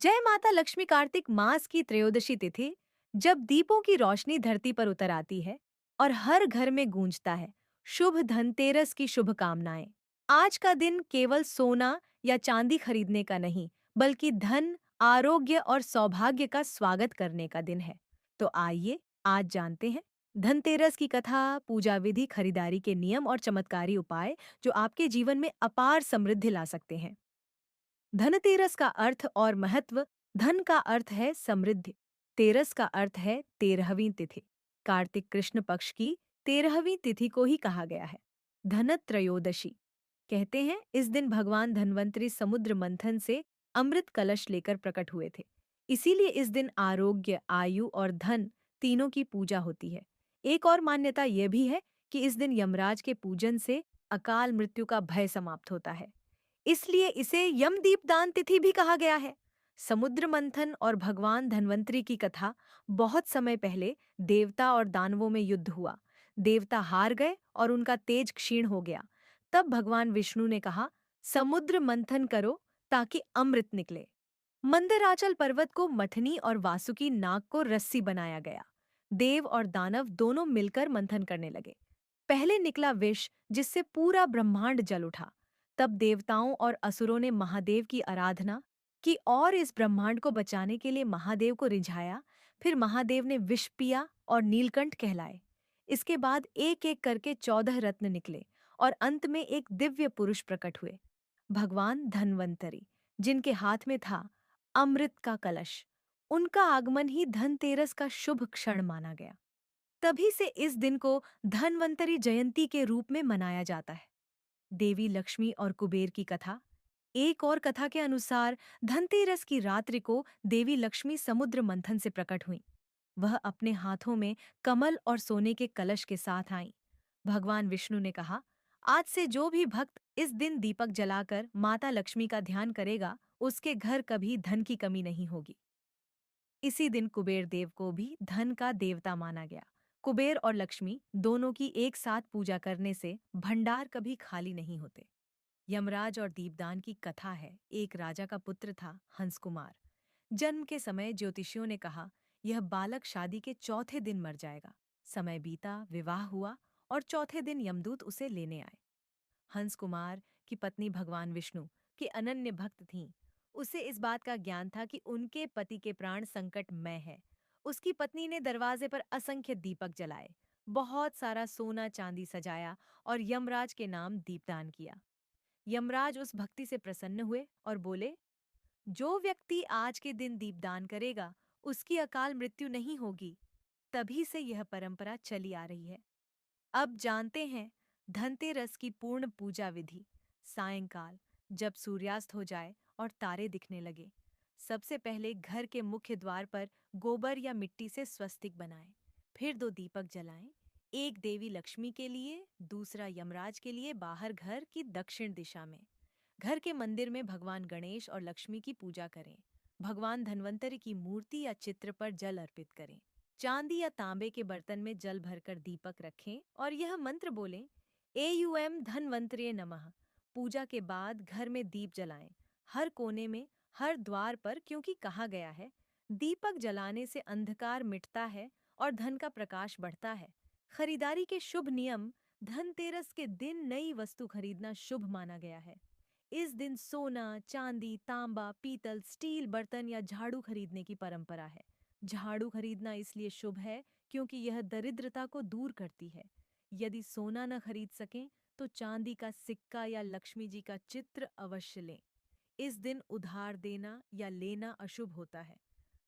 जय माता लक्ष्मी कार्तिक मास की त्रयोदशी तिथि जब दीपों की रोशनी धरती पर उतर आती है और हर घर में गूंजता है शुभ धनतेरस की शुभकामनाएं। आज का दिन केवल सोना या चांदी खरीदने का नहीं बल्कि धन, आरोग्य और सौभाग्य का स्वागत करने का दिन है। तो आइए आज जानते हैं धनतेरस की कथा, पूजा विधि, खरीदारी के नियम और चमत्कारी उपाय जो आपके जीवन में अपार समृद्धि ला सकते हैं। धनतेरस का अर्थ और महत्व। धन का अर्थ है समृद्धि। तेरस का अर्थ है 13वीं तिथि। कार्तिक कृष्ण पक्ष की 13वीं तिथि को ही कहा गया है। धनत्रयोदशी कहते हैं इस दिन भगवान धन्वंतरी समुद्र मंथन से अमृत कलश लेकर प्रकट हुए थे। इसीलिए इस दिन आरोग्य, आयु और धन तीनों की पूजा होती है। एक और मान्यता यह भी है कि इस दिन यमराज के पूजन से अकाल मृत्यु का भय समाप्त होता है। इसलिए इसे यमदीपदान तिथि भी कहा गया है। समुद्र मंथन और भगवान धन्वंतरी की कथा। बहुत समय पहले देवता और दानवों में युद्ध हुआ। देवता हार गए और उनका तेज क्षीण हो गया। तब भगवान विष्णु ने कहा, समुद्र मंथन करो ताकि अमृत निकले। मंदराचल पर्वत को मथनी और वासुकी नाग को रस्सी बनाया गया। देव और दानव दोनों मिलकर मंथन करने लगे। पहले निकला विष जिससे पूरा ब्रह्मांड जल उठा। तब देवताओं और असुरों ने महादेव की आराधना की और इस ब्रह्मांड को बचाने के लिए महादेव को रिझाया। फिर महादेव ने विष पिया और नीलकंठ कहलाए। इसके बाद एक एक करके 14 रत्न निकले और अंत में एक दिव्य पुरुष प्रकट हुए, भगवान धन्वंतरी, जिनके हाथ में था अमृत का कलश। उनका आगमन ही धनतेरस का शुभ क्षण माना गया। तभी से इस दिन को धन्वंतरी जयंती के रूप में मनाया जाता है। देवी लक्ष्मी और कुबेर की कथा। एक और कथा के अनुसार धनतेरस की रात्रि को देवी लक्ष्मी समुद्र मंथन से प्रकट हुईं। वह अपने हाथों में कमल और सोने के कलश के साथ आईं। भगवान विष्णु ने कहा, आज से जो भी भक्त इस दिन दीपक जलाकर माता लक्ष्मी का ध्यान करेगा, उसके घर कभी धन की कमी नहीं होगी। इसी दिन कुबेर देव को भी धन का देवता माना गया। कुबेर और लक्ष्मी दोनों की एक साथ पूजा करने से भंडार कभी खाली नहीं होते। यमराज और दीपदान की कथा है। एक राजा का पुत्र था, हंस कुमार। जन्म के समय ज्योतिषियों ने कहा, यह बालक शादी के चौथे दिन मर जाएगा। समय बीता, विवाह हुआ और चौथे दिन यमदूत उसे लेने आए। हंस कुमार की पत्नी भगवान विष्णु की अनन्य भक्त थीं। उसे इस बात का ज्ञान था कि उनके पति के प्राण संकट में है। उसकी पत्नी ने दरवाजे पर असंख्य दीपक जलाए, बहुत सारा सोना चांदी सजाया और यमराज के नाम दीपदान किया। यमराज उस भक्ति से प्रसन्न हुए और बोले, जो व्यक्ति आज के दिन दीपदान करेगा उसकी अकाल मृत्यु नहीं होगी। तभी से यह परंपरा चली आ रही है। अब जानते हैं धनतेरस की पूर्ण पूजा विधि। सायंकाल जब सूर्यास्त हो जाए और तारे दिखने लगे, सबसे पहले घर के मुख्य द्वार पर गोबर या मिट्टी से स्वस्तिक बनाएं। फिर दो दीपक जलाएं, एक देवी लक्ष्मी के लिए, दूसरा यमराज के लिए बाहर घर की दक्षिण दिशा में। घर के मंदिर में भगवान गणेश और लक्ष्मी की पूजा करें। भगवान धन्वंतरि की मूर्ति या चित्र पर जल अर्पित करें। चांदी या तांबे के बर्तन में जल भरकर दीपक रखें और यह मंत्र बोलें, एयुएम धन्वंतरे नमः। पूजा के बाद घर में दीप जलाएं, हर कोने में, हर द्वार पर, क्योंकि कहा गया है दीपक जलाने से अंधकार मिटता है और धन का प्रकाश बढ़ता है। खरीदारी के शुभ नियम। धनतेरस के दिन नई वस्तु खरीदना शुभ माना गया है। इस दिन सोना, चांदी, तांबा, पीतल, स्टील बर्तन या झाड़ू खरीदने की परंपरा है। झाड़ू खरीदना इसलिए शुभ है क्योंकि यह दरिद्रता को दूर करती है। यदि सोना न खरीद सकें तो चांदी का सिक्का या लक्ष्मी जी का चित्र अवश्य लें। इस दिन उधार देना या लेना अशुभ होता है।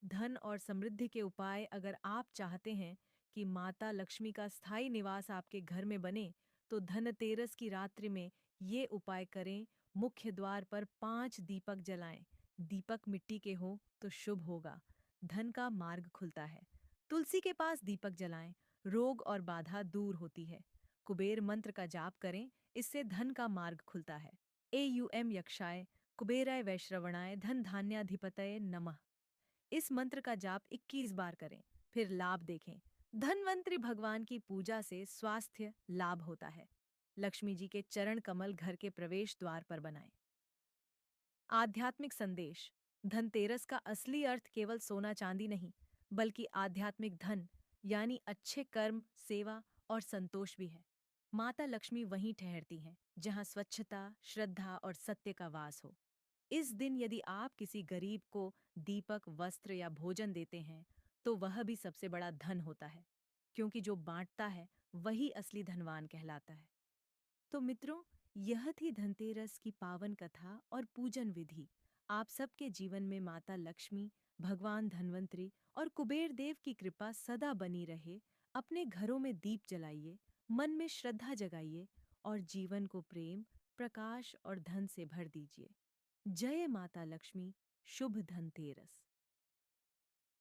धन और समृद्धि के उपाय। अगर आप चाहते हैं कि माता लक्ष्मी का स्थायी निवास आपके घर में बने, तो धनतेरस की रात्रि में ये उपाय करें। मुख्य द्वार पर 5 दीपक जलाएं। दीपक मिट्टी के हो तो शुभ होगा, धन का मार्ग खुलता है। तुलसी के पास दीपक जलाएं, रोग और बाधा दूर होती है। कुबेर मंत्र का जाप करें, इससे धन का मार्ग खुलता है। एयुएम यक्षाय कुबेराय वैश्रवणाय धन धान्याधिपतये नमः। इस मंत्र का जाप 21 बार करें, फिर लाभ देखें। धनवंतरी भगवान की पूजा से स्वास्थ्य लाभ होता है। लक्ष्मी जी के चरण कमल घर के प्रवेश द्वार पर बनाएं। आध्यात्मिक संदेश। धनतेरस का असली अर्थ केवल सोना चांदी नहीं, बल्कि आध्यात्मिक धन यानी अच्छे कर्म, सेवा और संतोष भी है। माता लक्ष्मी वहीं ठहरती हैं जहां स्वच्छता, श्रद्धा और सत्य का वास हो। इस दिन यदि आप किसी गरीब को दीपक, वस्त्र या भोजन देते हैं, तो वह भी सबसे बड़ा धन होता है, क्योंकि जो बांटता है वही असली धनवान कहलाता है। तो मित्रों, यह थी धनतेरस की पावन कथा और पूजन विधि। आप सबके जीवन में माता लक्ष्मी, भगवान धन्वंतरी और कुबेर देव की कृपा सदा बनी रहे। अपने घरों में दीप जलाइए, मन में श्रद्धा जगाइए और जीवन को प्रेम, प्रकाश और धन से भर दीजिए। जय माता लक्ष्मी। शुभ धनतेरस।